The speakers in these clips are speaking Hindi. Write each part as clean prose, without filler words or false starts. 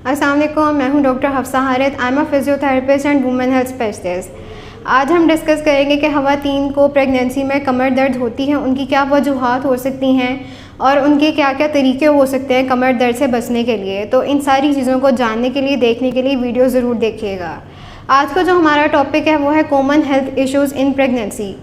अस्सलाम वालेकुम, मैं हूं doctor Hafsa Harith. I am a physiotherapist and women health specialist. आज हम डिस्कस करेंगे कि ख़वातीन को प्रेगनेंसी में कमर दर्द होती है, उनकी क्या वजूहात हो सकती हैं और उनके क्या क्या तरीके हो सकते हैं कमर दर्द से बचने के लिए। तो इन सारी चीज़ों को जानने के लिए, देखने के लिए वीडियो ज़रूर देखिएगा। आज का जो हमारा टॉपिक है वो है common health issues in pregnancy.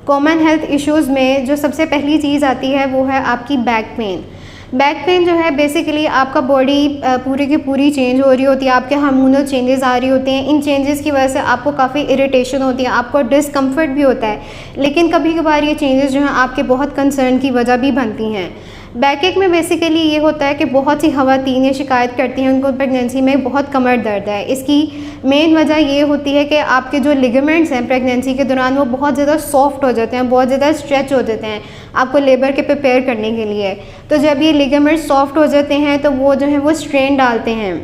Common health issues में जो सबसे पहली चीज़ आती है वो है आपकी बैक पेन। बैक पेन जो है बेसिकली आपका बॉडी पूरी की पूरी चेंज हो रही होती है, आपके हार्मोनल चेंजेस आ रही होती हैं। इन चेंजेस की वजह से आपको काफ़ी इरिटेशन होती है, आपको डिस्कम्फर्ट भी होता है, लेकिन कभी कभार ये चेंजेस जो हैं आपके बहुत कंसर्न की वजह भी बनती हैं। बैक एक में बेसिकली ये होता है कि बहुत सी ख़वातीन ये शिकायत करती हैं उनको प्रेगनेंसी में बहुत कमर दर्द है। इसकी मेन वजह ये होती है कि आपके जो लिगामेंट्स हैं प्रेगनेंसी के दौरान वो बहुत ज़्यादा सॉफ्ट हो जाते हैं, बहुत ज़्यादा स्ट्रेच हो जाते हैं आपको लेबर के प्रिपेयर करने के लिए। तो जब ये लिगामेंट्स सॉफ्ट हो जाते हैं तो वो जो है वो स्ट्रेन डालते हैं।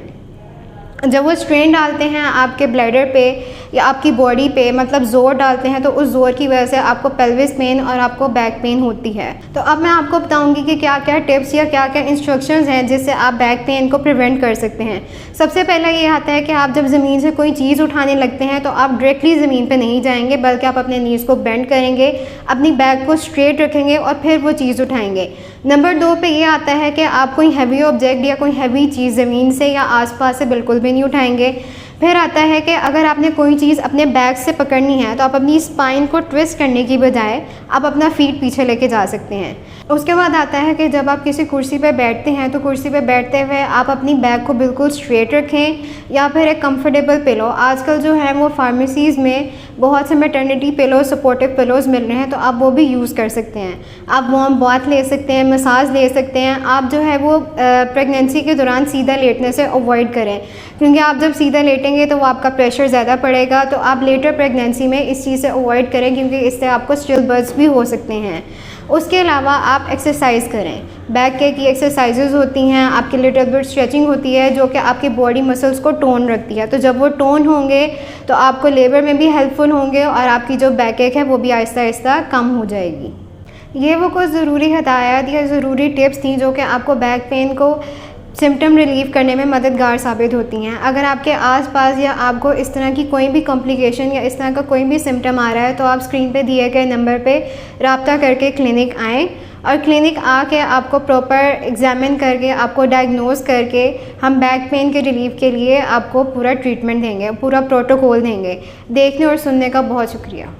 जब वो स्ट्रेन डालते हैं आपके ब्लैडर पे या आपकी बॉडी पे, मतलब ज़ोर डालते हैं, तो उस ज़ोर की वजह से आपको पेल्विस पेन और आपको बैक पेन होती है। तो अब मैं आपको बताऊंगी कि क्या क्या टिप्स या क्या क्या इंस्ट्रक्शंस हैं जिससे आप बैक पेन को प्रिवेंट कर सकते हैं। सबसे पहला ये आता है कि आप जब ज़मीन से कोई चीज़ उठाने लगते हैं तो आप डायरेक्टली ज़मीन पर नहीं जाएंगे, बल्कि आप अपने नीज़ को बेंड करेंगे, अपनी बैक को स्ट्रेट रखेंगे और फिर वो चीज़ उठाएंगे। नंबर 2 पे ये आता है कि आप कोई हैवी ऑब्जेक्ट या कोई हैवी चीज़ ज़मीन से या आसपास से बिल्कुल भी नहीं उठाएंगे। फिर आता है कि अगर आपने कोई चीज़ अपने बैक से पकड़नी है तो आप अपनी स्पाइन को ट्विस्ट करने की बजाय आप अपना फीट पीछे लेके जा सकते हैं। उसके बाद आता है कि जब आप किसी कुर्सी पे बैठते हैं तो कुर्सी पे बैठते हुए आप अपनी बैक को बिल्कुल स्ट्रेट रखें या फिर एक कंफर्टेबल पिलो। आजकल जो है वो फार्मेसीज़ में बहुत से मैटरनिटी पिलो, सपोर्टिव पिलोज़ मिल रहे हैं, तो आप वो भी यूज़ कर सकते हैं। आप वार्म बाथ ले सकते हैं, मसाज ले सकते हैं। आप जो है वो प्रेगनेंसी के दौरान सीधा लेटने से अवॉइड करें, क्योंकि आप जब सीधा लेटेंगे तो वो आपका प्रेशर ज़्यादा पड़ेगा। तो आप लेटर प्रेगनेंसी में इस चीज़ से अवॉइड करें, क्योंकि इससे आपको स्टिल बर्थ्स भी हो सकते हैं। उसके अलावा आप एक्सरसाइज करें। बैक की एक्सरसाइजेज होती हैं, आपकी लिटिल बिट स्ट्रेचिंग होती है जो कि आपकी बॉडी मसल्स को टोन रखती है। तो जब वो टोन होंगे तो आपको लेबर में भी हेल्पफुल होंगे और आपकी जो बैक एक है वो भी आहिस्ता आहिस्ता कम हो जाएगी। ये वो कुछ ज़रूरी हदायत या ज़रूरी टिप्स थी जो कि आपको बैक पेन को सिम्टम रिलीव करने में मददगार साबित होती हैं। अगर आपके आसपास या आपको इस तरह की कोई भी कॉम्प्लिकेशन या इस तरह का कोई भी सिम्टम आ रहा है तो आप स्क्रीन पे दिए गए नंबर पे रब्ता करके क्लिनिक आएँ और क्लिनिक आके आपको प्रॉपर एग्जामिन करके, आपको डायग्नोज करके हम बैक पेन के रिलीफ के लिए आपको पूरा ट्रीटमेंट देंगे, पूरा प्रोटोकॉल देंगे। देखने और सुनने का बहुत शुक्रिया।